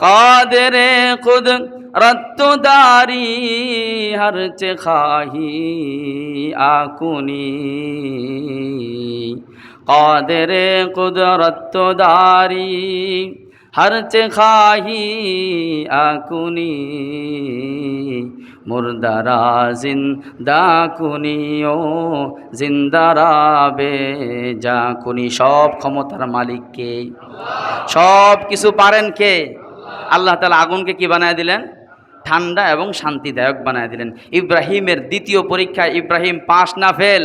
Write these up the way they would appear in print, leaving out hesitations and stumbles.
कादिर कुदरत दारी हर्च खाही आकुनी कादिर कुदरत दारी हर्च खाही आकुनी मुर्दारा जिंदा कुনিও জিন্দারা বেজা কুনি। সব ক্ষমতার মালিক কে? সব কিছু পারেন কে? আল্লাহ তাআলা আগুনকে কি বানায় দিলেন? ঠান্ডা এবং শান্তিদায়ক বানায় দিলেন। ইব্রাহিমের দ্বিতীয় পরীক্ষায় ইব্রাহিম পাস না ফেল?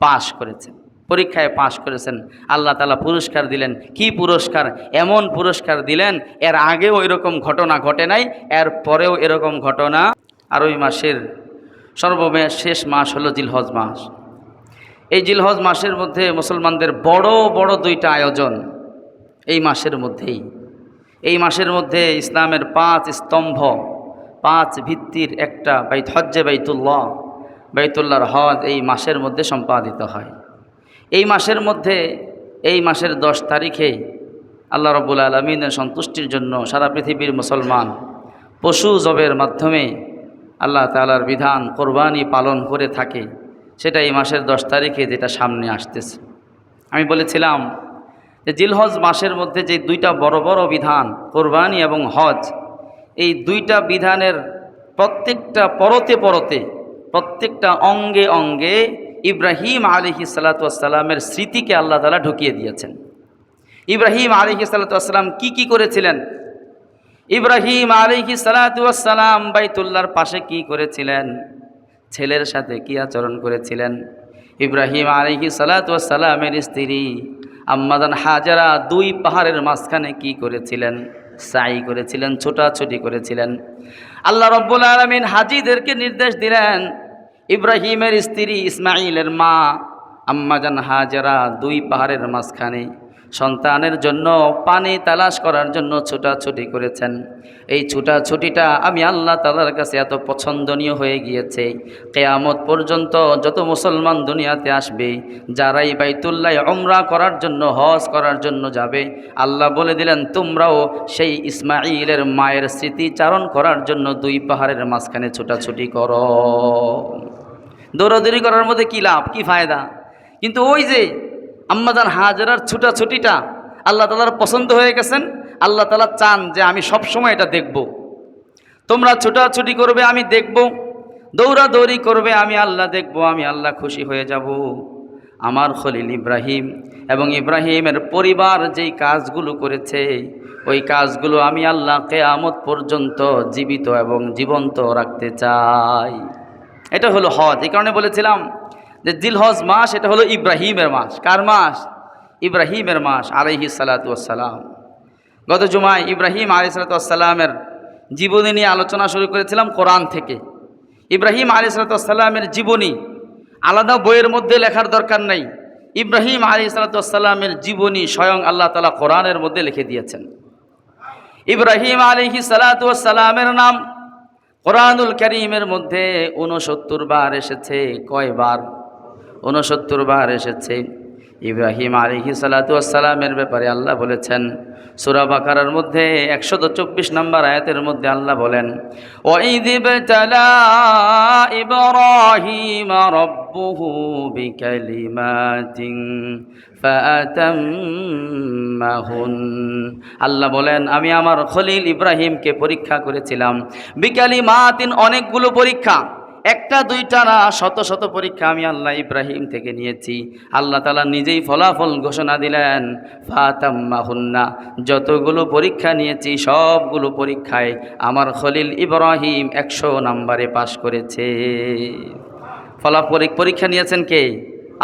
পাস করেছেন, পরীক্ষায় পাস করেছেন। আল্লাহ তাআলা পুরস্কার দিলেন। কি পুরস্কার? এমন পুরস্কার দিলেন এর আগেও এরকম ঘটনা ঘটে নাই, এর পরেও এরকম ঘটনা। আর ওই মাসের শেষ মাস হলো জিলহজ মাস। এই জিলহজ মাসের মধ্যে মুসলমানদের বড় বড় দুইটা আয়োজন এই মাসের মধ্যেই। এই মাসের মধ্যে ইসলামের 5 স্তম্ভ, 5 ভিত্তির একটা হজ্জে বাইতুল্লাহ, বাইতুল্লাহর হজ এই মাসের মধ্যে সম্পাদিত হয়। এই মাসের মধ্যে এই মাসের 10 তারিখে আল্লাহ রাব্বুল আলামিনের সন্তুষ্টির জন্য সারা পৃথিবীর মুসলমান পশু জবের মাধ্যমে আল্লাহ তাআলার বিধান কোরবানি পালন করে থাকে। সেটা এই মাসের 10 তারিখে যেটা সামনে আসতেছে। আমি বলেছিলাম যে জিলহজ মাসের মধ্যে যে দুইটা বড় বড় বিধান কোরবানি এবং হজ, এই দুইটা বিধানের প্রত্যেকটা পরতে পরতে, প্রত্যেকটা অঙ্গে অঙ্গে ইব্রাহিম আলাইহিস সালাতু ওয়াস সালামের স্মৃতিকে আল্লাহ তাআলা ঢুকিয়ে দিয়েছেন। ইব্রাহিম আলাইহিস সালাতু ওয়াস সালাম কি করেছিলেন? ইব্রাহিম আলাইহিস সালাতু ওয়াস সালাম বাইতুল্লাহর পাশে কি করেছিলেন? ছেলের সাথে কি আচরণ করেছিলেন? ইব্রাহিম আলাইহিস সালাতু ওয়াস সালামের স্ত্রী আম্মাজান হাজারা 2 পাহাড়ের মাঝখানে কি করেছিলেন? সাই করেছিলেন, ছোটাছুটি করেছিলেন। আল্লাহ রাব্বুল আলামিন হাজীদেরকে নির্দেশ দিলেন, ইব্রাহিমের স্ত্রী ইসমাঈলের মা আম্মাজান হাজারা 2 পাহাড়ের মাঝখানে সন্তানের জন্য পানি তালাশ করার জন্য ছোটাছুটি করেছেন। এই ছোটাছুটিটা আমি আল্লাহ তাআলার কাছে এত পছন্দনীয় হয়ে গিয়েছে, কিয়ামত পর্যন্ত যত মুসলমান দুনিয়াতে আসবে, যারাই বাইতুল্লাহ উমরা করার জন্য, হজ করার জন্য যাবে, আল্লাহ বলে দিলেন তোমরাও সেই ইসমাঈলের মায়ের স্মৃতিচারণ করার জন্য 2 পাহাড়ের মাঝখানে ছোটাছুটি করো। দৌড়াদৌড়ি করার মধ্যে কী লাভ, কী ফায়দা? কিন্তু ওই যে আম্মাজান হাজেরার ছুটাছুটিটা আল্লাহ তাআলার পছন্দ হয়ে গেছেন। আল্লাহ তাআলা চান যে আমি সব সময় এটা দেখব। তোমরা ছুটাছুটি করবে, আমি দেখব। দৌড়াদৌড়ি করবে, আমি আল্লাহ দেখব। আমি আল্লাহ খুশি হয়ে যাব। আমার খলিল ইব্রাহিম এবং ইব্রাহিমের পরিবার যেই কাজগুলো করেছে, ওই কাজগুলো আমি আল্লাহ কিয়ামত পর্যন্ত জীবিত এবং জীবন্ত রাখতে চাই। এটা হলো হজ। এই কারণে বলেছিলাম যে জিলহজ মাস এটা হলো ইব্রাহিমের মাস। কার মাস? ইব্রাহিমের মাস আলাইহিস সালাতু ওয়াস সালাম। গত জুমায় ইব্রাহিম আলাইহিস সালাতু ওয়াস সালামের জীবনী নিয়ে আলোচনা শুরু করেছিলাম কোরআন থেকে। ইব্রাহিম আলাইহিস সালাতু ওয়াস সালামের জীবনী আলাদা বইয়ের মধ্যে লেখার দরকার নাই। ইব্রাহিম আলাইহিস সালাতু ওয়াস সালামের জীবনী স্বয়ং আল্লাহ তাআলা কোরআনের মধ্যে লিখে দিয়েছেন। ইব্রাহিম আলাইহিস সালাতু ওয়াস সালামের নাম কোরআনুল কারীমের মধ্যে 69 বার এসেছে। কয় বার? 69 বার এসেছে। ইব্রাহিম আলাইহিস সালাতু ওয়াস সালামের ব্যাপারে আল্লাহ বলেছেন সূরা বাকারার মধ্যে 124 নম্বর আয়াতের মধ্যে আল্লাহ বলেন, ওয়াইয ইবতালা ইব্রাহিম রাব্বুহু বিকালিমাতিন ফাআতাম্মাহুন। আল্লাহ বলেন আমি আমার খলিল ইব্রাহিমকে পরীক্ষা করেছিলাম। বিকালিমাতিন, অনেকগুলো পরীক্ষা, একটা দুইটা না, শত শত পরীক্ষা আমি আল্লাহ ইব্রাহিম থেকে নিয়েছি। আল্লাহ তাআলা নিজেই ফলাফল ঘোষণা দিলেন, ফাতাম্মাহুন্না, যতগুলো পরীক্ষা নিয়েছি সবগুলো পরীক্ষায় আমার খলিল ইব্রাহিম 100 নম্বরে পাশ করেছে। পরীক্ষা নিয়েছেন কে?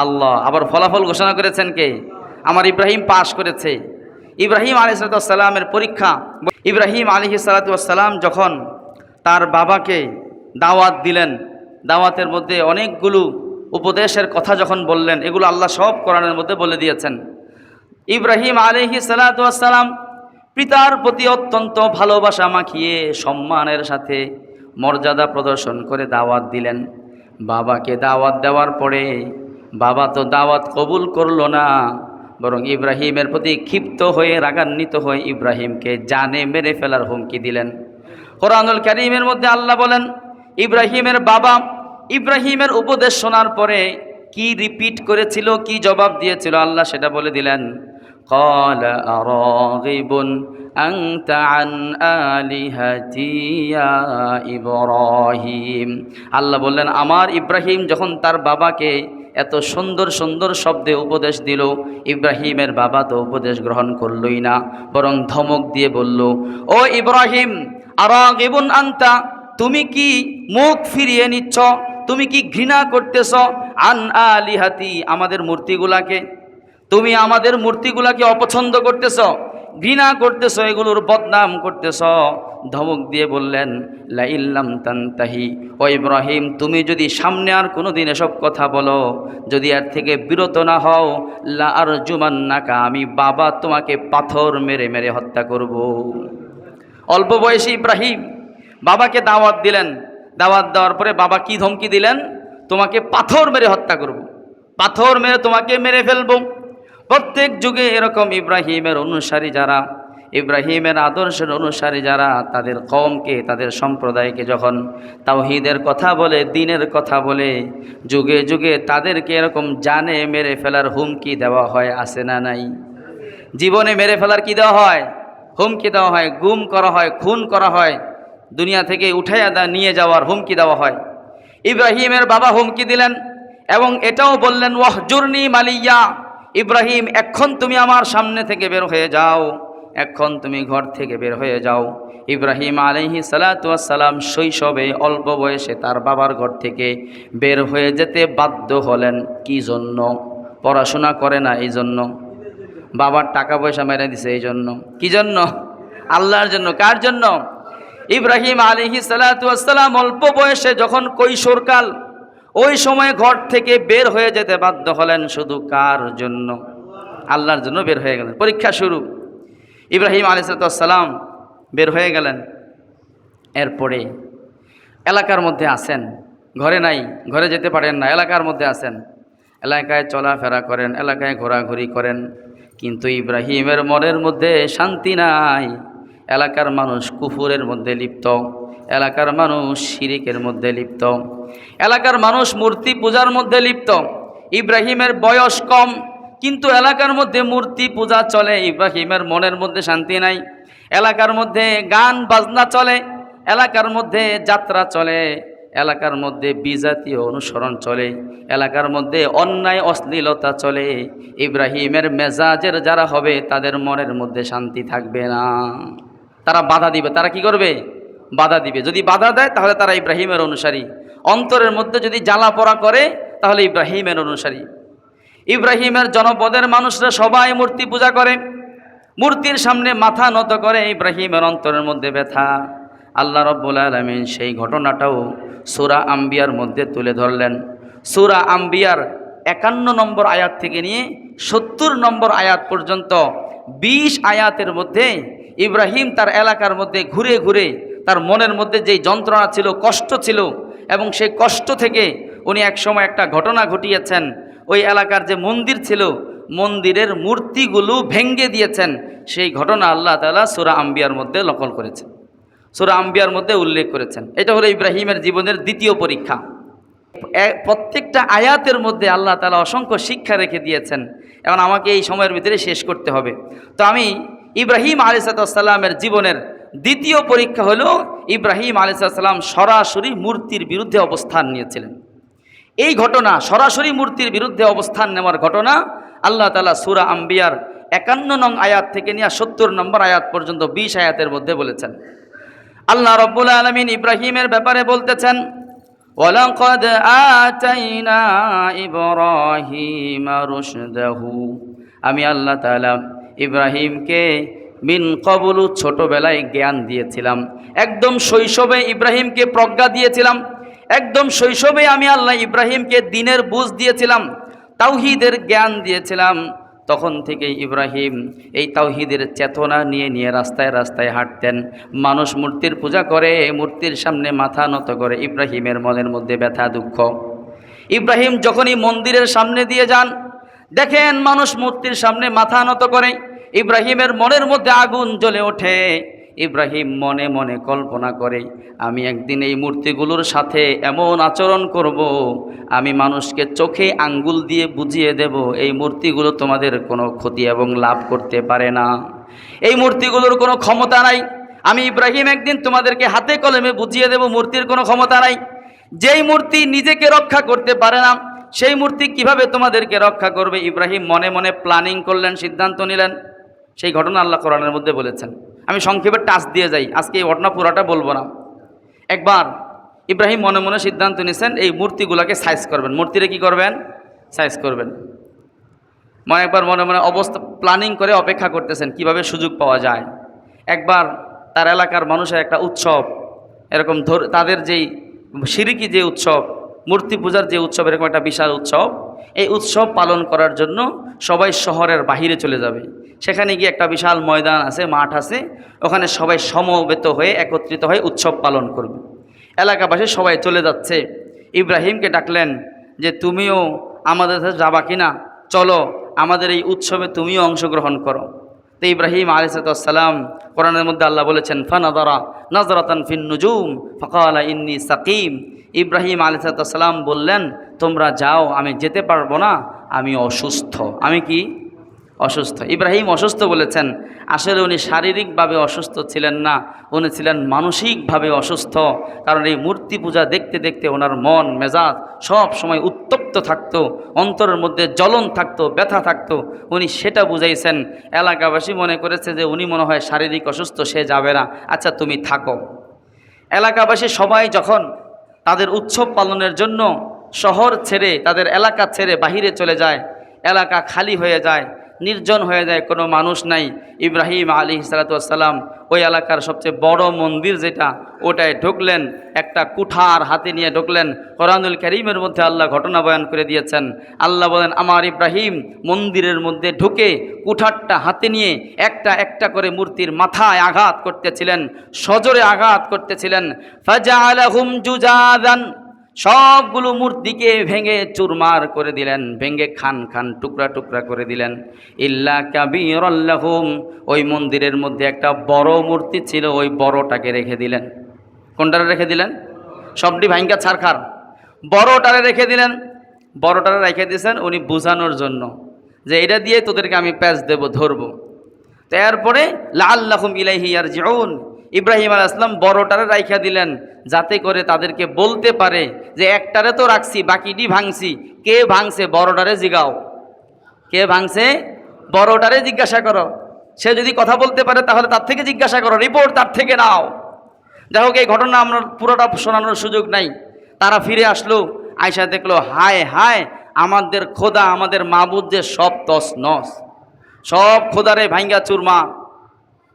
আল্লাহ। আবার ফলাফল ঘোষণা করেছেন কে? আমার ইব্রাহিম পাশ করেছে। ইব্রাহিম আলাইহিস সালামের পরীক্ষা। ইব্রাহিম আলাইহিস সালাম যখন তার বাবাকে দাওয়াত দিলেন, দাওয়াতের মধ্যে অনেকগুলো উপদেশের কথা যখন বললেন, এগুলো আল্লাহ সব কোরআনের মধ্যে বলে দিয়েছেন। ইব্রাহিম আলাইহিস সালাম পিতার প্রতি অত্যন্ত ভালোবাসা মাখিয়ে সম্মানের সাথে মর্যাদা প্রদর্শন করে দাওয়াত দিলেন। বাবাকে দাওয়াত দেওয়ার পরে বাবা তো দাওয়াত কবুল করলো না, বরং ইব্রাহিমের প্রতি ক্ষিপ্ত হয়ে রাগান্বিত হয়ে ইব্রাহিমকে জানে মেরে ফেলার হুমকি দিলেন। কোরআনুল কারীমের মধ্যে আল্লাহ বলেন, ইব্রাহিমের বাবা ইব্রাহিমের উপদেশ শোনার পরে কি রিপিট করেছিল, কি জবাব দিয়েছিল, আল্লাহ সেটা বলে দিলেন। ক্বালা আরাগিবুন আনতা আন আলিহাতি ইয়া ইব্রাহিম। আল্লাহ বললেন, আমার ইব্রাহিম যখন তার বাবাকে এত সুন্দর সুন্দর শব্দে উপদেশ দিল, ইব্রাহিমের বাবা তো উপদেশ গ্রহণ করলই না, বরং ধমক দিয়ে বলল, ও ইব্রাহিম, আরাগিবুন আনতা, তুমি কি মুখ ফিরিয়ে নিচ্ছ, তুমি কি ঘৃণা করতেছ, আন আলিহাতি, আমাদের মূর্তিগুলাকে, তুমি আমাদের মূর্তিগুলাকে অপছন্দ করতেছ, ঘৃণা করতেছ, এগুলোর বদনাম করতেছ। ধমক দিয়ে বললেন, লা ইল্লাম তানতাহি, ও ইব্রাহিম, তুমি যদি সামনে আর কোনো দিন এসব কথা বলো, যদি এর থেকে বিরত না হও, লা আরজুমান্নাকা, আমি বাবা তোমাকে পাথর মেরে মেরে হত্যা করব। অল্প বয়সী ইব্রাহিম বাবাকে দাওয়াত দিলেন। দাওয়াত দেওয়ার পরে বাবা কি ধমকি দিলেন, তোমাকে পাথর মেরে হত্যা করব, পাথর মেরে তোমাকে মেরে ফেলব। প্রত্যেক যুগে এরকম ইব্রাহিমের অনুসারী যারা, ইব্রাহিমের আদর্শের অনুসারী যারা, তাদের কওমকে, তাদের সম্প্রদায়কে যখন তাওহীদের কথা বলে, দ্বীনের কথা বলে, যুগে যুগে তাদেরকে এরকম জানে মেরে ফেলার হুমকি দেওয়া হয়, আছে না নাই? জীবনে মেরে ফেলার কি দেওয়া হয়? হুমকি দেওয়া হয়, গুম করা হয়, খুন করা হয়, দুনিয়া থেকে উঠাইয়া নিয়ে যাওয়ার হুমকি দেওয়া হয়। ইব্রাহিমের বাবা হুমকি দিলেন এবং এটাও বললেন, ওয়াহজুরনি মালিয়া, ইব্রাহিম এখন তুমি আমার সামনে থেকে বের হয়ে যাও, এখন তুমি ঘর থেকে বের হয়ে যাও। ইব্রাহিম আলাইহিস সালাতু ওয়াস সালাম শৈশবে অল্প বয়সে তার বাবার ঘর থেকে বের হয়ে যেতে বাধ্য হলেন। কি জন্য? পড়াশোনা করে না এই জন্য, বাবার টাকা পয়সা মেরে দিছে এই জন্য। কি জন্য? আল্লাহর জন্য। কার জন্য? ইব্রাহিম আলাইহিস সালাতু ওয়াস সালাম অল্প বয়সে যখন কৈশোরকাল, ওই সময় ঘর থেকে বের হয়ে যেতে বাধ্য হলেন শুধু কার জন্য? আল্লাহর জন্য বের হয়ে গেলেন। পরীক্ষা শুরু। ইব্রাহিম আলাইহিস সালাম বের হয়ে গেলেন। এরপরে এলাকার মধ্যে আছেন, ঘরে নাই, ঘরে যেতে পারেন না, এলাকার মধ্যে আছেন, এলাকায় চলাফেরা করেন, এলাকায় ঘোরাঘুরি করেন, কিন্তু ইব্রাহিমের মনের মধ্যে শান্তি নাই। এলাকার মানুষ কুফুরের মধ্যে লিপ্ত, এলাকার মানুষ শিরিকের মধ্যে লিপ্ত, এলাকার মানুষ মূর্তি পূজার মধ্যে লিপ্ত। ইব্রাহিমের বয়স কম, কিন্তু এলাকার মধ্যে মূর্তি পূজা চলে, ইব্রাহিমের মনের মধ্যে শান্তি নাই। এলাকার মধ্যে গান বাজনা চলে, এলাকার মধ্যে যাত্রা চলে, এলাকার মধ্যে বিজাতীয় অনুসরণ চলে, এলাকার মধ্যে অন্যায় অশ্লীলতা চলে। ইব্রাহিমের মেজাজের যারা হবে তাদের মনের মধ্যে শান্তি থাকবে না, তারা বাধা দিবে। তারা কি করবে? বাধা দিবে। যদি বাধা দেয় তাহলে তারা ইব্রাহিমের অনুসারী, অন্তরের মধ্যে যদি জ্বালা পোড়া করে তাহলে ইব্রাহিমের অনুসারী। ইব্রাহিমের জনপদের মানুষরা সবাই মূর্তি পূজা করে, মূর্তির সামনে মাথা নত করে, ইব্রাহিমের অন্তরের মধ্যে ব্যথা। আল্লাহ রাব্বুল আলামিন সেই ঘটনাটাও সূরা আম্বিয়ার মধ্যে তুলে ধরলেন। সূরা আম্বিয়ার 51 নম্বর আয়াত থেকে নিয়ে 70 নম্বর আয়াত পর্যন্ত 20 আয়াতের মধ্যে ইব্রাহিম তার এলাকার মধ্যে ঘুরে ঘুরে তার মনের মধ্যে যেই যন্ত্রণা ছিল, কষ্ট ছিল, এবং সেই কষ্ট থেকে উনি একসময় একটা ঘটনা ঘটিয়েছেন। ওই এলাকার যে মন্দির ছিল, মন্দিরের মূর্তিগুলো ভেঙ্গে দিয়েছেন। সেই ঘটনা আল্লাহ তাআলা সূরা আম্বিয়ার মধ্যে নকল করেছেন, সূরা আম্বিয়ার মধ্যে উল্লেখ করেছেন। এটা হলো ইব্রাহিমের জীবনের দ্বিতীয় পরীক্ষা। প্রত্যেকটা আয়াতের মধ্যে আল্লাহ তাআলা অসংখ্য শিক্ষা রেখে দিয়েছেন, এবং আমাকে এই সময়ের ভিতরে শেষ করতে হবে। তো আমি ইব্রাহিম আলাইহিস সালামের জীবনের দ্বিতীয় পরীক্ষা হলো, ইব্রাহিম আলাইহিস সালাম সরাসরি মূর্তির বিরুদ্ধে অবস্থান নিয়েছিলেন। এই ঘটনা, সরাসরি মূর্তির বিরুদ্ধে অবস্থান নেওয়ার ঘটনা, আল্লাহ তাআলা সূরা আম্বিয়ার 51 নং আয়াত থেকে নিয়ে 70 নম্বর আয়াত পর্যন্ত 20 আয়াতের মধ্যে বলেছেন। আল্লাহ রাব্বুল আলামিন ইব্রাহিমের ব্যাপারে বলতেছেন, ওয়ালাকাদ আতাইনা ইব্রাহিমা রুশদাহু, আমি আল্লাহ তাআলা ইব্রাহিমকে মিন কবলু, ছোটবেলায় জ্ঞান দিয়েছিলাম, একদম শৈশবে ইব্রাহিমকে প্রজ্ঞা দিয়েছিলাম, একদম শৈশবে আমি আল্লাহ ইব্রাহিমকে দ্বীনের বুঝ দিয়েছিলাম, তাওহীদের জ্ঞান দিয়েছিলাম। তখন থেকে ইব্রাহিম এই তাওহীদের চেতনা নিয়ে নিয়ে রাস্তায় রাস্তায় হাঁটতেন। মানুষ মূর্তির পূজা করে, মূর্তির সামনে মাথা নত করে, ইব্রাহিমের মনের মধ্যে ব্যথা দুঃখ। ইব্রাহিম যখনই মন্দিরের সামনে দিয়ে যান, দেখেন মানুষ মূর্তির সামনে মাথা নত করে, ইব্রাহিমের মনের মধ্যে আগুন জ্বলে ওঠে। ইব্রাহিম মনে মনে কল্পনা করে, আমি একদিন এই মূর্তিগুলোর সাথে এমন আচরণ করব, আমি মানুষকে চোখে আঙ্গুল দিয়ে বুঝিয়ে দেব এই মূর্তিগুলো তোমাদের কোনো ক্ষতি এবং লাভ করতে পারে না, এই মূর্তিগুলোর কোনো ক্ষমতা নাই। আমি ইব্রাহিম একদিন তোমাদেরকে হাতে কলমে বুঝিয়ে দেব মূর্তির কোনো ক্ষমতা নাই। যেই মূর্তি নিজেকে রক্ষা করতে পারে না, সেই মূর্তি কিভাবে তোমাদেরকে রক্ষা করবে? ইব্রাহিম মনে মনে প্ল্যানিং করলেন, সিদ্ধান্ত নিলেন। সেই ঘটনা আল্লাহ কোরআনের মধ্যে বলেছেন। আমি সংক্ষেপে টাচ দিয়ে যাই, আজকে এই ঘটনা পুরাটা বলবো না। একবার ইব্রাহিম মনে মনে সিদ্ধান্ত নিয়েছেন এই মূর্তিগুলোকে সাইজ করবেন। মূর্তিরে কি করবেন? সাইজ করবেন। একবার মনে মনে অবস্থা প্ল্যানিং করে অপেক্ষা করতেছেন কিভাবে সুযোগ পাওয়া যায়। একবার তার এলাকার মানুষের একটা উৎসব, এরকম তাদের যেই শিরকি যে উৎসব, মূর্তি পূজার যে উৎসব, এরকম একটা বিশাল উৎসব, এই উৎসব পালন করার জন্য সবাই শহরের বাহিরে চলে যাবে। সেখানে গিয়ে একটা বিশাল ময়দান আছে, মাঠ আছে, ওখানে সবাই সমবেত হয়ে একত্রিত হয়ে উৎসব পালন করবে। এলাকাবাসী সবাই চলে যাচ্ছে। ইব্রাহিমকে ডাকলেন যে তুমিও আমাদের সাথে যাবা কিনা, চলো আমাদের এই উৎসবে তুমিও অংশগ্রহণ করো। তো ইব্রাহিম আলাইহিস সালাম, কোরআনের মধ্যে আল্লাহ বলেছেন, ফানাযারা নাযরাতান ফিন নুজুম ফাকালা ইন্নী সাকিম। ইব্রাহিম আলাইহিস সালাম বললেন, তোমরা যাও, আমি যেতে পারবো না, আমি অসুস্থ। আমি কি? অসুস্থ। ইব্রাহিম অসুস্থ বলেছেন, আসলে উনি শারীরিকভাবে অসুস্থ ছিলেন না, উনি ছিলেন মানসিকভাবে অসুস্থ। কারণ এই মূর্তি পূজা দেখতে দেখতে ওনার মন মেজাজ সব সময় উত্তপ্ত থাকতো, অন্তরের মধ্যে জ্বলন থাকতো, ব্যথা থাকতো। উনি সেটা বুঝাইছেন। এলাকাবাসী মনে করেছে যে উনি মনে হয় শারীরিক অসুস্থ, সে যাবে না, আচ্ছা তুমি থাকো। এলাকাবাসী সবাই যখন তাদের উৎসব পালনের জন্য শহর ছেড়ে, তাদের এলাকা ছেড়ে বাহিরে চলে যায়, এলাকা খালি হয়ে যায়, নির্জন হয়ে যায়, কোনো মানুষ নাই। ইব্রাহিম আলাইহিস সালাম ওই এলাকার সবচেয়ে বড় মন্দির যেটা, ওটায় ঢুকলেন, একটা কুঠার হাতে নিয়ে ঢুকলেন। কোরআনুল কারীমের মধ্যে আল্লাহ ঘটনা বয়ান করে দিয়েছেন। আল্লাহ বলেন, আমার ইব্রাহিম মন্দিরের মধ্যে ঢুকে কুঠারটা হাতে নিয়ে একটা একটা করে মূর্তির মাথায় আঘাত করতেছিলেন, সজোরে আঘাত করতেছিলেন। ফাজআলাহুম জুজাদান, সবগুলো মূর্তিকে ভেঙে চুরমার করে দিলেন, ভেঙে খান খান টুকরা টুকরা করে দিলেন। ইল্লা কাবীরাল লাহুম, ওই মন্দিরের মধ্যে একটা বড় মূর্তি ছিল, ওই বড়টাকে রেখে দিলেন। কোনটারে রেখে দিলেন? সবটি ভাঙ্গা ছারখার, বড়টারে রেখে দিলেন। বড়টারে রেখে দিয়েছেন উনি বোঝানোর জন্য যে এটা দিয়ে তোদেরকে আমি প্যাচ দেব, ধরবো। তারপরে লাআল্লাহুম ইলাইহি ইয়ারজিউন, ইব্রাহিম আলাইহিস সালাম বড়টারে রাইখা দিলেন যাতে করে তাদেরকে বলতে পারে যে একটারে তো রাখছি, বাকিটি ভাঙছি, কে ভাঙছে বড়টারে জিগাও, কে ভাঙছে বড়টারে জিজ্ঞাসা করো। সে যদি কথা বলতে পারে তাহলে তার থেকে জিজ্ঞাসা করো, রিপোর্ট তার থেকে নাও। যাই হোক, এই ঘটনা আমরা পুরোটা শোনানোর সুযোগ নাই। তারা ফিরে আসলো, আয়সা দেখলো, হায় হায়, আমাদের খোদা, আমাদের মাবুদ যে সব তছনছ, সব খোদারে ভাঙ্গা চুরমা।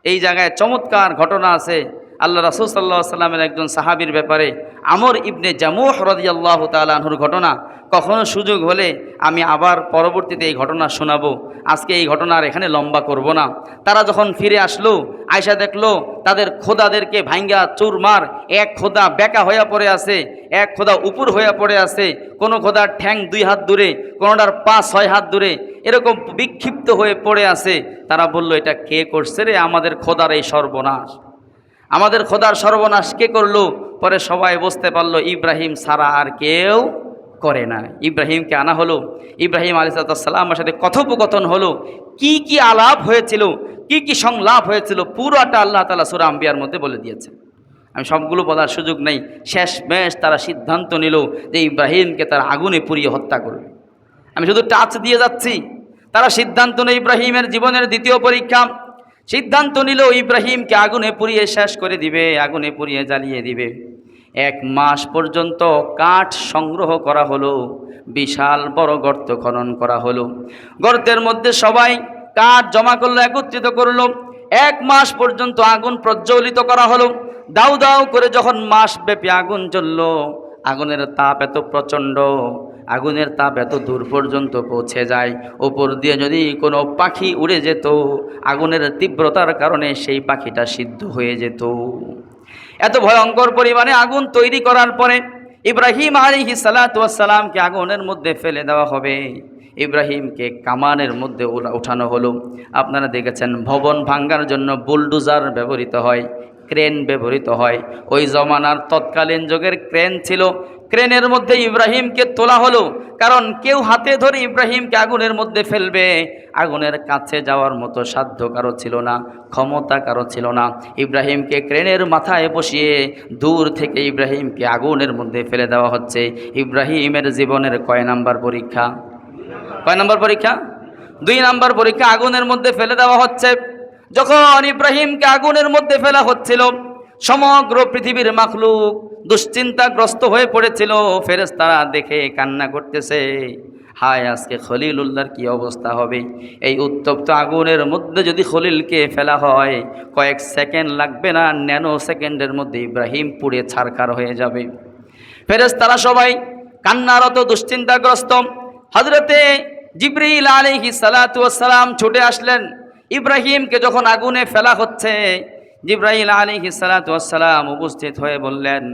এই জায়গায় চমৎকার ঘটনা আছে আল্লাহ রাসূল সাল্লাল্লাহু আলাইহি সাল্লামের একজন সাহাবীর ব্যাপারে, আমর ইবনে জামুহ রাদিয়াল্লাহু তাআলা আনহুর ঘটনা। কখনো সুযোগ হলে আমি আবার পরবর্তীতে এই ঘটনা শোনাবো। আজকে এই ঘটনা আর এখানে লম্বা করব না। তারা যখন ফিরে আসলো, আয়েশা দেখলো তাদের খোদাদেরকে ভাঙ্গা চুরমার, এক খোদা বেকা হয়ে পড়ে আছে, এক খোদা উপর হয়ে পড়ে আছে, কোনো খোদার ঠ্যাং 2 হাত দূরে, কোনোটার পা 6 হাত দূরে, এরকম বিক্ষিপ্ত হয়ে পড়ে আছে। তারা বলল, এটা কে করছে রে আমাদের খোদার এই সর্বনাশ? আমাদের খোদার সর্বনাশ কে করলো? পরে সবাই বুঝতে পারলো ইব্রাহিম ছাড়া আর কেউ করে না। ইব্রাহিমকে আনা হলো, ইব্রাহিম আলাইহিস সালামের সাথে কথোপকথন হলো, কি কি আলাপ হয়েছিল, কি কি সংলাপ হয়েছিল, পুরোটা আল্লাহ তাআলা সূরা আম্বিয়ার মধ্যে বলে দিয়েছেন। আমি সবগুলো বলার সুযোগ নেই। শেষমেশ তারা সিদ্ধান্ত নিল যে ইব্রাহিমকে তারা আগুনে পুড়িয়ে হত্যা করবে। আমি শুধু টাচ দিয়ে যাচ্ছি। তারা সিদ্ধান্ত নেয় ইব্রাহিমের জীবনের দ্বিতীয় পরীক্ষা, সিদ্ধান্ত নিল ইব্রাহিমকে আগুনে পুড়িয়ে শেষ করে দিবে, আগুনে পুড়িয়ে জ্বালিয়ে দিবে। 1 মাস পর্যন্ত কাঠ সংগ্রহ করা হলো, বিশাল বড় গর্ত খনন করা হলো। গর্তের মধ্যে সবাই কাঠ জমা করলো, একত্রিত করলো। 1 মাস পর্যন্ত আগুন প্রজ্বলিত করা হলো। দাউ দাউ করে যখন মাসব্যাপী আগুন জ্বলল, আগুনের তাপ এত প্রচণ্ড, আগুনের তাপ এত দূর পর্যন্ত পৌঁছে যায়, উপর দিয়ে যদি কোনো পাখি উড়ে যেত, আগুনের তীব্রতার কারণে সেই পাখিটা সিদ্ধ হয়ে যেত। এত ভয়ঙ্কর পরিমাণে আগুন তৈরি করার পরে ইব্রাহিম আলাইহিস সালাতু ওয়াস সালামকে আগুনের মধ্যে ফেলে দেওয়া হবে। ইব্রাহিমকে কামানের মধ্যে উঠানো হলো। আপনারা দেখেছেন ভবন ভাঙ্গার জন্য বুলডোজার ব্যবহৃত হয়, ক্রেন ব্যবহৃত হয়। ওই জমানার তৎকালীন যুগের ক্রেন ছিল, ক্রেনের মধ্যে ইব্রাহিমকে তোলা হলো। কারণ কেউ হাতে ধরে ইব্রাহিমকে আগুনের মধ্যে ফেলবে, আগুনের কাছে যাওয়ার মতো সাধ্য কারো ছিল না, ক্ষমতা কারো ছিল না। ইব্রাহিমকে ক্রেনের মাথায় বসিয়ে দূর থেকে ইব্রাহিমকে আগুনের মধ্যে ফেলে দেওয়া হচ্ছে। ইব্রাহিমের জীবনের কয় নাম্বার পরীক্ষা? কয় নাম্বার পরীক্ষা? 2 নাম্বার পরীক্ষা। আগুনের মধ্যে ফেলে দেওয়া হচ্ছে। যখন ইব্রাহিমকে আগুনের মধ্যে ফেলা হচ্ছিল, সমগ্র পৃথিবীর মাখলুক দুশ্চিন্তাগ্রস্ত হয়ে পড়েছিল। ফেরেশতারা দেখে কান্না করতেছে, হায় আজকে খলিলুল্লাহর কি অবস্থা হবে। এই উত্তপ্ত আগুনের মধ্যে যদি খলিলকে ফেলা হয়, কয়েক সেকেন্ড লাগবে না, ন্যানো সেকেন্ডের মধ্যে ইব্রাহিম পুড়ে ছারখার হয়ে যাবে। ফেরেশতারা সবাই কান্নারত, দুশ্চিন্তাগ্রস্ত। হযরতে জিবরিল আলাইহিস সালাতু ওয়াস সালাম ছুটে আসলেন। ইব্রাহিমকে যখন আগুনে ফেলা হচ্ছে, জিবরাইল আলাইহিস সালাতু ওয়াস সালাম উপস্থিত হয়ে বললেন,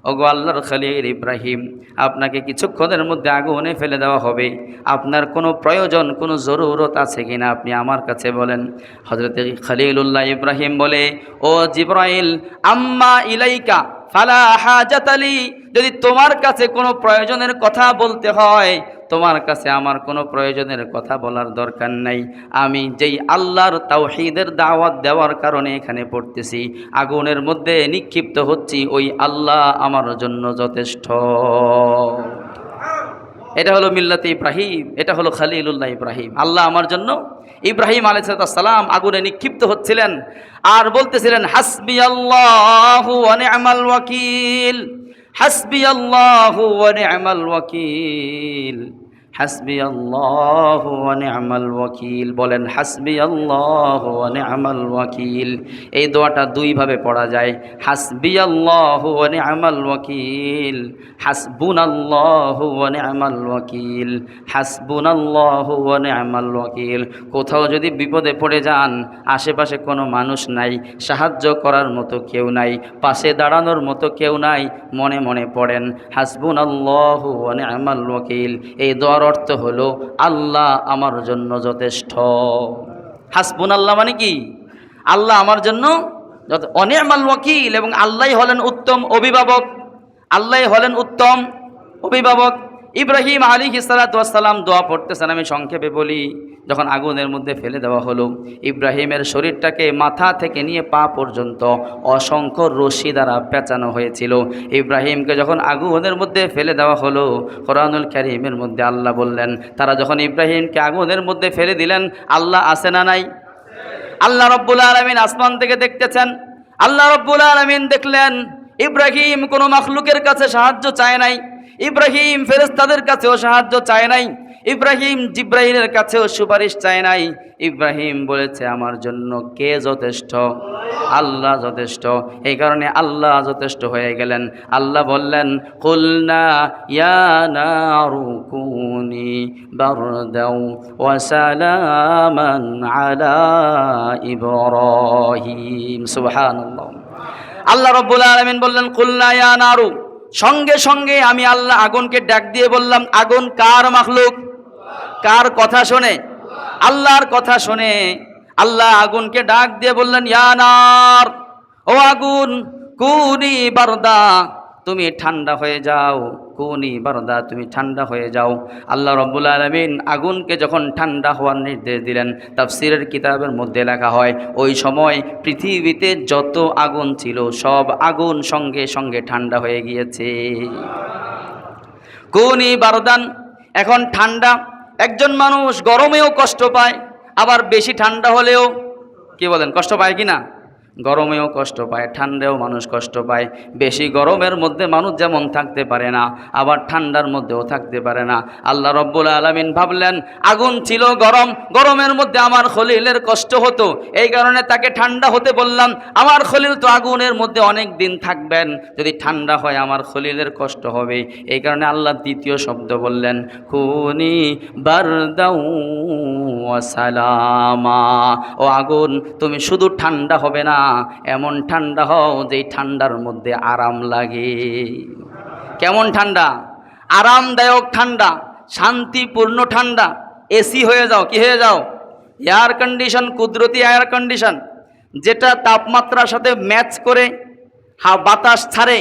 ওগো আল্লাহর খলিল ইব্রাহিম, আপনাকে কিছুক্ষণের মধ্যে আগুনে ফেলে দেওয়া হবে। আপনার কোনো প্রয়োজন, কোনো জরুরত আছে কিনা আপনি আমার কাছে বলেন। হযরতে খলিলুল্লাহ ইব্রাহিম বলে, ও জিবরাইল, আম্মা ইলাইকা ফালা হাজাতালি, যদি তোমার কাছে কোনো প্রয়োজনের কথা বলতে হয়, তোমার কাছে আমার কোনো প্রয়োজনের কথা বলার দরকার নাই। আমি যেই আল্লাহর তাওহীদের দাওয়াত দেওয়ার কারণে এখানে পড়তেছি, আগুনের মধ্যে নিক্ষিপ্ত হচ্ছি, ওই আল্লাহ আমার জন্য যথেষ্ট। এটা হলো মিল্লাতে ইব্রাহিম, এটা হলো খলিলুল্লাহ ইব্রাহিম। আল্লাহ আমার জন্য। ইব্রাহিম আলাইহিস সালাম আগুনে নিক্ষিপ্ত হচ্ছিলেন আর বলতেছিলেন, হাসবি আল্লাহু ওয়া নি'মাল ওয়াকিল, হাসবি আল্লাহু ওয়া নি'মাল ওয়াকিল, হাসবি আল্লাহু ওয়া নি'মাল ওয়াকিল। বলেন হাসবি আল্লাহু ওয়া নি'মাল ওয়াকিল। এই দোয়াটা 2 ভাবে পড়া যায়, হাসবি আল্লাহু ওয়া নি'মাল ওয়াকিল, হাসবুনাল্লাহু ওয়া নি'মাল ওয়াকিল, হাসবুনাল্লাহু ওয়া নি'মাল ওয়াকিল। কোথাও যদি বিপদে পড়ে যান, আশেপাশে কোনো মানুষ নাই, সাহায্য করার মতো কেউ নাই, পাশে দাঁড়ানোর মতো কেউ নাই, মনে মনে পড়েন হাসবুনাল্লাহু ওয়া নি'মাল ওয়াকিল। এই দোয়ার অর্থ হলো আল্লাহ আমার জন্য যথেষ্ট। হাসবুনাল্লাহ মানে কি? আল্লাহ আমার জন্য ওয়া নি'মাল ওয়াকিল, এবং আল্লাহই হলেন উত্তম অভিভাবক, আল্লাহই হলেন উত্তম অভিভাবক। ইব্রাহিম আলাইহিস সালাতু ওয়াস সালাম দোয়া পড়তেছেন, আমি সংক্ষেপে বলি। যখন আগুনের মধ্যে ফেলে দেওয়া হলো, ইব্রাহিমের শরীরটাকে মাথা থেকে নিয়ে পা পর্যন্ত অসংখ্য রশি দ্বারা পেঁচানো হয়েছিল। ইব্রাহিমকে যখন আগুনের মধ্যে ফেলে দেওয়া হলো, কোরআনুল কারীমের মধ্যে আল্লাহ বললেন, তারা যখন ইব্রাহিমকে আগুনের মধ্যে ফেলে দিলেন, আল্লাহ আছে না নাই? আল্লাহ রাব্বুল আলামিন আসমান থেকে দেখতেছেন। আল্লাহ রাব্বুল আলামিন দেখলেন ইব্রাহিম কোনো মাখলুকের কাছে সাহায্য চায় নাই, ইব্রাহিম ফেরেশতাদের কাছেও সাহায্য চায় নাই, ইব্রাহিম জিবরাইলের কাছেও সুপারিশ চায় নাই। ইব্রাহিম বলেছে আমার জন্য কে যথেষ্ট? আল্লাহ যথেষ্ট। এই কারণে আল্লাহ যথেষ্ট হয়ে গেলেন। আল্লাহ বললেন, কুলনা ইয়া নারু কুনি বারদাও ওয়া সালামান আলা ইব্রাহিম। সুবহানাল্লাহ। আল্লাহ রাব্বুল আলামিন বললেন, কুলনা ইয়া নারু, সঙ্গে সঙ্গে আমি আল্লাহ আগুনকে ডাক দিয়ে বললাম, আগুন কার মাখলুক? কার কথা শোনে? আল্লাহর কথা শোনে। আল্লাহ আগুনকে ডাক দিয়ে বললেন, ইয়া নার, ও আগুন, কুনি বারদা, তুমি ঠান্ডা হয়ে যাও, কুনি বারদা, তুমি ঠান্ডা হয়ে যাও। আল্লাহ রাব্বুল আলামিন আগুনকে যখন ঠান্ডা হওয়ার নির্দেশ দিলেন, তাফসীরের কিতাবের মধ্যে লেখা হয়, ওই সময় পৃথিবীতে যত আগুন ছিল সব আগুন সঙ্গে সঙ্গে ঠান্ডা হয়ে গিয়েছে। কুনি বারদান, এখন ঠান্ডা। একজন মানুষ গরমেও কষ্ট পায়, আবার বেশি ঠান্ডা হলেও কি বলেন কষ্ট পায় কি না? গরমেও কষ্ট পায়, ঠান্ডাও মানুষ কষ্ট পায়। বেশি গরমের মধ্যে মানুষ যেমন থাকতে পারে না, আবার ঠান্ডার মধ্যেও থাকতে পারে না। আল্লাহ রাব্বুল আলামিন ভাবলেন, আগুন ছিল গরম, গরমের মধ্যে আমার খলিলের কষ্ট হতো, এই কারণে তাকে ঠান্ডা হতে বললাম। আমার খলিল তো আগুনের মধ্যে অনেক দিন থাকবেন, যদি ঠান্ডা হয় আমার খলিলের কষ্ট হবে। এই কারণে আল্লাহ দ্বিতীয় শব্দ বললেন, কুনি বারদাউ ওয়া সালামা, ও আগুন তুমি শুধু ঠান্ডা হবে না, এমন ঠান্ডা হও যেই ঠান্ডার মধ্যে আরাম লাগে। কেমন ঠান্ডা? আরামদায়ক ঠান্ডা, শান্তিপূর্ণ ঠান্ডা। এসি হয়ে যাও, কি হয়ে যাও? এয়ার কন্ডিশন, কুদরতি এয়ার কন্ডিশন, যেটা তাপমাত্রার সাথে ম্যাচ করে বাতাস ছাড়ে,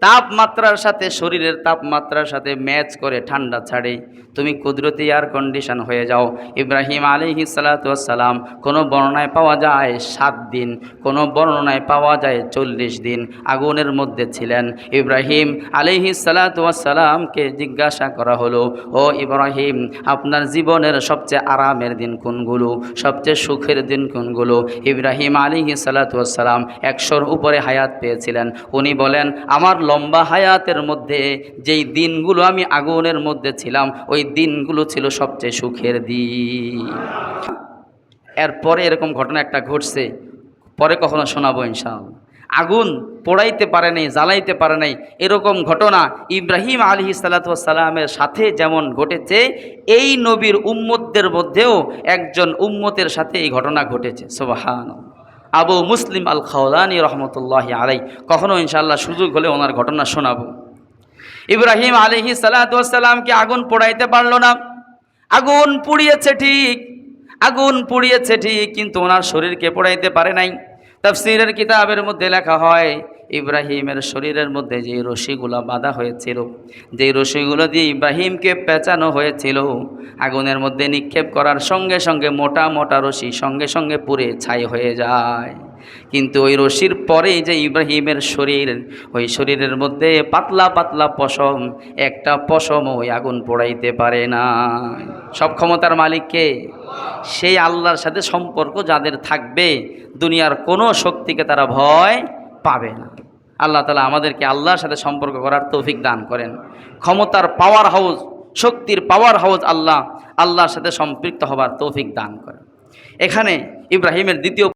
তাপমাত্রার সাথে, শরীরের তাপমাত্রার সাথে ম্যাচ করে ঠান্ডা ছাড়ে। তুমি কুদরতি এয়ার কন্ডিশন হয়ে যাও। ইব্রাহিম আলাইহিস সালাতু ওয়াস সালাম কোনো বর্ণনায় পাওয়া যায় 7 দিন, কোনো বর্ণনায় পাওয়া যায় 40 দিন আগুনের মধ্যে ছিলেন। ইব্রাহিম আলাইহিস সালাতু ওয়াস সালামকে জিজ্ঞাসা করা হলো, ও ইব্রাহিম, আপনার জীবনের সবচেয়ে আরামের দিন কোনগুলো, সবচেয়ে সুখের দিন কোনগুলো? ইব্রাহিম আলাইহিস সালাতু ওয়াস সালাম 100-র উপরে হায়াত পেয়েছিলেন। উনি বলেন, আমার লম্বা হায়াতের মধ্যে যেই দিনগুলো আমি আগুনের মধ্যে ছিলাম, ওই দিনগুলো ছিল সবচেয়ে সুখের দিন। এরপরে এরকম ঘটনা একটা ঘটছে, পরে কখনো শোনাবো ইনশাআল্লাহ। আগুন পোড়াইতে পারে নাই, জ্বালাইতে পারে নাই, এরকম ঘটনা ইব্রাহিম আলাইহিস সালাতু ওয়াস সালামের সাথে যেমন ঘটেছে, এই নবীর উম্মতদের মধ্যেও একজন উম্মতের সাথে এই ঘটনা ঘটেছে। সুবহানাল্লাহ। আবু মুসলিম আল খাওলানি রহমতুল্লাহি আলাই, কখনো ইনশাআল্লাহ সুযোগ হলে ওনার ঘটনা শোনাবো। ইব্রাহিম আলাইহিস সালাতু ওয়াস সালামকে আগুন পোড়াইতে পারলো না। আগুন পুড়িয়েছে ঠিক, আগুন পুড়িয়েছে ঠিক, কিন্তু ওনার শরীরকে পোড়াইতে পারে নাই। তাফসীরের কিতাবের মধ্যে লেখা হয়, ইব্রাহিমের শরীরের মধ্যে যে রশিগুলো বাঁধা হয়েছিল, যে রশিগুলো দিয়ে ইব্রাহিমকে পেঁচানো হয়েছিল, আগুনের মধ্যে নিক্ষেপ করার সঙ্গে সঙ্গে মোটা মোটা রশি সঙ্গে সঙ্গে পুড়ে ছাই হয়ে যায়। কিন্তু ওই রশির পরেই যে ইব্রাহিমের শরীর, ওই শরীরের মধ্যে পাতলা পাতলা পশম, একটা পশম ওই আগুন পোড়াইতে পারে না। সব ক্ষমতার মালিককে, সেই আল্লাহর সাথে সম্পর্ক যাদের থাকবে, দুনিয়ার কোনো শক্তিকে তারা ভয় পাবে না। আল্লাহ তাআলা আমাদেরকে আল্লাহর সাথে সম্পর্ক করার তৌফিক দান করেন। ক্ষমতার পাওয়ার হাউস, শক্তির পাওয়ার হাউস আল্লাহ, আল্লাহর সাথে সম্পৃক্ত হবার তৌফিক দান করেন। এখানে ইব্রাহিমের দ্বিতীয়